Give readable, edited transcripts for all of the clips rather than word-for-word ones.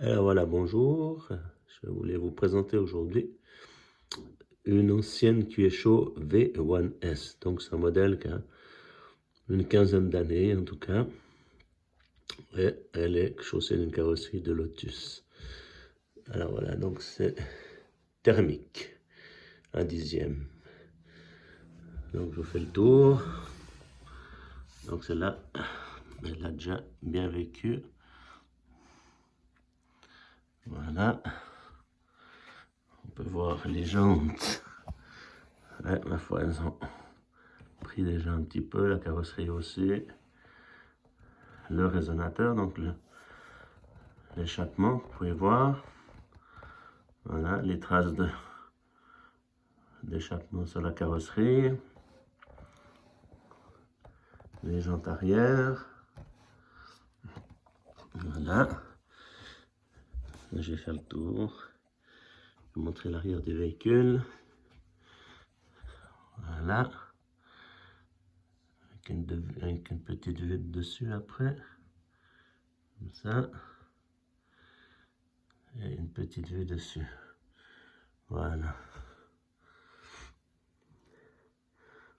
Alors voilà, bonjour. Je voulais vous présenter aujourd'hui une ancienne Kyosho V1S. Donc c'est un modèle qui a une quinzaine d'années en tout cas. Et elle est chaussée d'une carrosserie de Lotus. Alors voilà, donc c'est thermique, un dixième. Donc je vous fais le tour. Donc celle-là, elle a déjà bien vécu. Voilà. On peut voir les jantes. Ouais, ma foi, elles ont pris déjà un petit peu, la carrosserie aussi. Le résonateur, donc l'échappement, vous pouvez voir. Voilà, les traces d'échappement sur la carrosserie. Les jantes arrière. Voilà. Là, je vais faire le tour. Je vais vous montrer l'arrière du véhicule. Voilà. Avec une petite vue dessus après. Comme ça. Et une petite vue dessus. Voilà.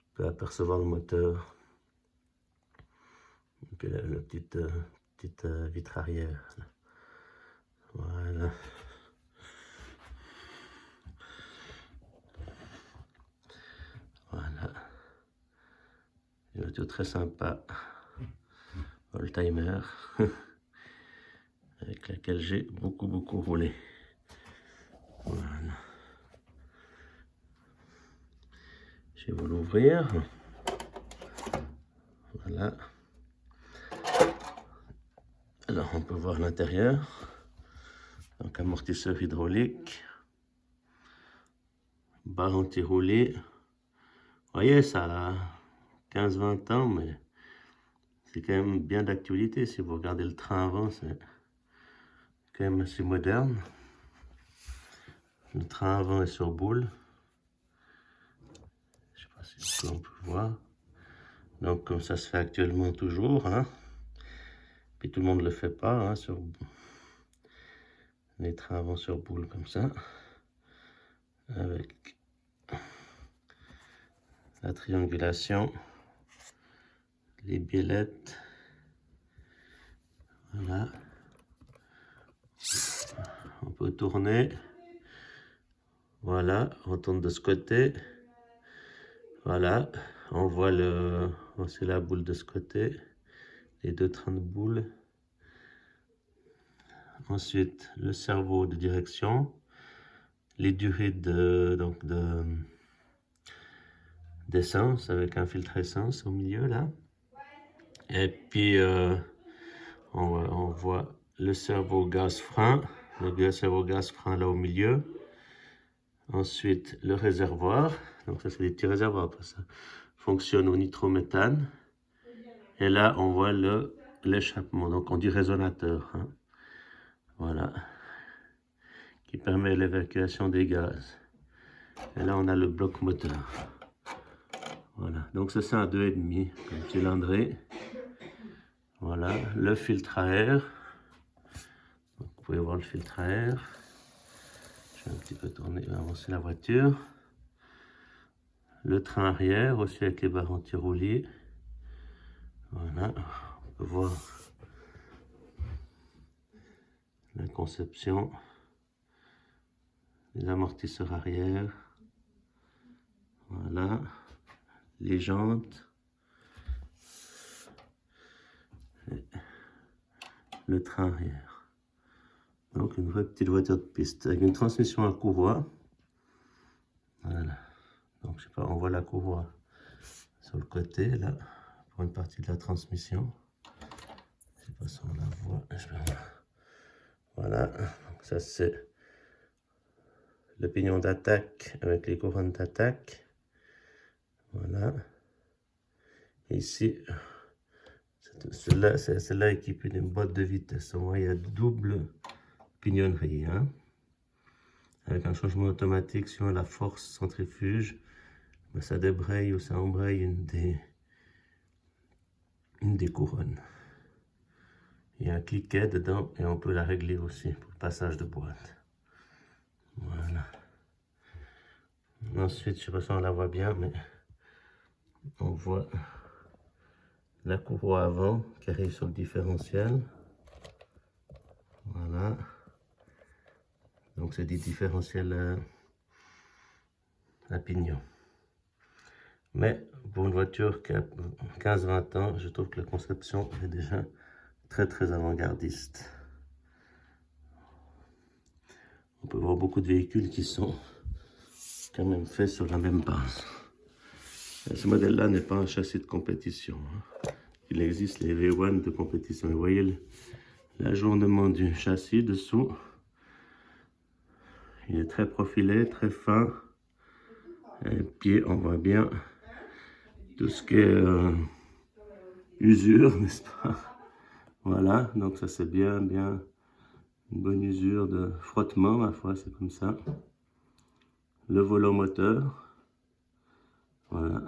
On peut apercevoir le moteur. Et puis la petite vitre arrière. Voilà. Voilà. Une voiture très sympa. Oldtimer. Avec laquelle j'ai beaucoup roulé. Voilà. Je vais vous l'ouvrir. Voilà. Alors on peut voir l'intérieur. Donc amortisseur hydraulique. Barre anti-roulée. Vous voyez, ça a 15-20 ans, mais c'est quand même bien d'actualité. Si vous regardez le train avant, c'est quand même assez moderne. Le train avant est sur boule. Je sais pas si on peut voir. Donc comme ça se fait actuellement toujours, hein. Puis tout le monde ne le fait pas, hein, sur les trains avant sur boule comme ça. Avec la triangulation, les biellettes. Voilà. On peut tourner. Voilà, on tourne de ce côté. Voilà, on voit c'est la boule de ce côté. Les deux trains de boule. Ensuite, le cerveau de direction. Les durées d'essence avec un filtre essence au milieu là. Et puis on voit le cerveau gaz-frein, le cerveau gaz-frein là au milieu. Ensuite le réservoir, donc ça c'est des petits réservoirs, ça fonctionne au nitrométhane. Et là on voit l'échappement, donc on dit résonateur, hein. Voilà, qui permet l'évacuation des gaz. Et là on a le bloc moteur. Voilà, donc ça c'est un 2,5 comme cylindrée. Voilà, le filtre à air. Donc, vous pouvez voir le filtre à air. Je vais un petit peu tourner, avancer la voiture. Le train arrière, aussi avec les barres anti-roulis. Voilà, on peut voir la conception. Les amortisseurs arrière. Voilà, les jantes. Et le train arrière. Donc une vraie petite voiture de piste avec une transmission à courroie. Voilà. Donc je sais pas, on voit la courroie sur le côté là pour une partie de la transmission. Je sais pas si on la voit. Voilà. Donc ça c'est le pignon d'attaque avec les couronnes d'attaque. Voilà. Et ici, celle-là est équipée d'une boîte de vitesse. On voit il y a double pignonnerie, hein, avec un changement automatique sur la force centrifuge. Ben, ça débraye ou ça embraye une des couronnes. Il y a un cliquet dedans et on peut la régler aussi pour le passage de boîte. Voilà. Ensuite, je ne sais pas si on la voit bien, mais on voit la courroie avant qui arrive sur le différentiel. Voilà. Donc c'est des différentiels à pignon. Mais pour une voiture qui a 15-20 ans, je trouve que la conception est déjà très avant-gardiste. On peut voir beaucoup de véhicules qui sont quand même faits sur la même base. Et ce modèle-là n'est pas un châssis de compétition. Il existe les V1 de compétition. Vous voyez l'ajournement du châssis dessous. Il est très profilé, très fin. Et puis on voit bien tout ce qui est usure, n'est-ce pas? Voilà, donc ça c'est bien une bonne usure de frottement, ma foi, c'est comme ça. Le volant moteur, voilà.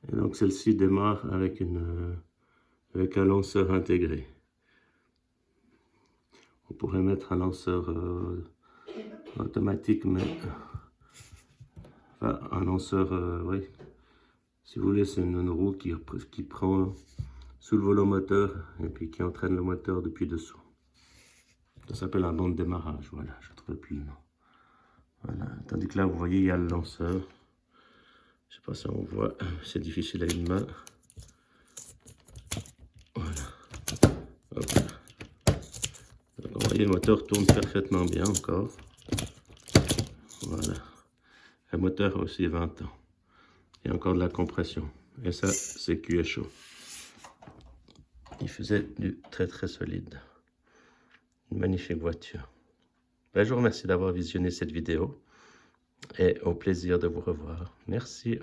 Et donc celle-ci démarre avec un lanceur intégré. On pourrait mettre un lanceur automatique, mais enfin, un lanceur, oui. Si vous voulez, c'est une roue qui prend sous le volant moteur et puis qui entraîne le moteur depuis dessous. Ça s'appelle un banc de démarrage, voilà, je ne trouve plus le nom. Voilà, tandis que là, vous voyez, il y a le lanceur. Je ne sais pas si on voit, c'est difficile à une main. Voilà. Hop. Donc, vous voyez, le moteur tourne parfaitement bien encore. Voilà. Le moteur a aussi 20 ans. Il y a encore de la compression. Et ça, c'est cuir chaud. Il faisait du très solide. Une magnifique voiture. Ben, je vous remercie d'avoir visionné cette vidéo et au plaisir de vous revoir. Merci.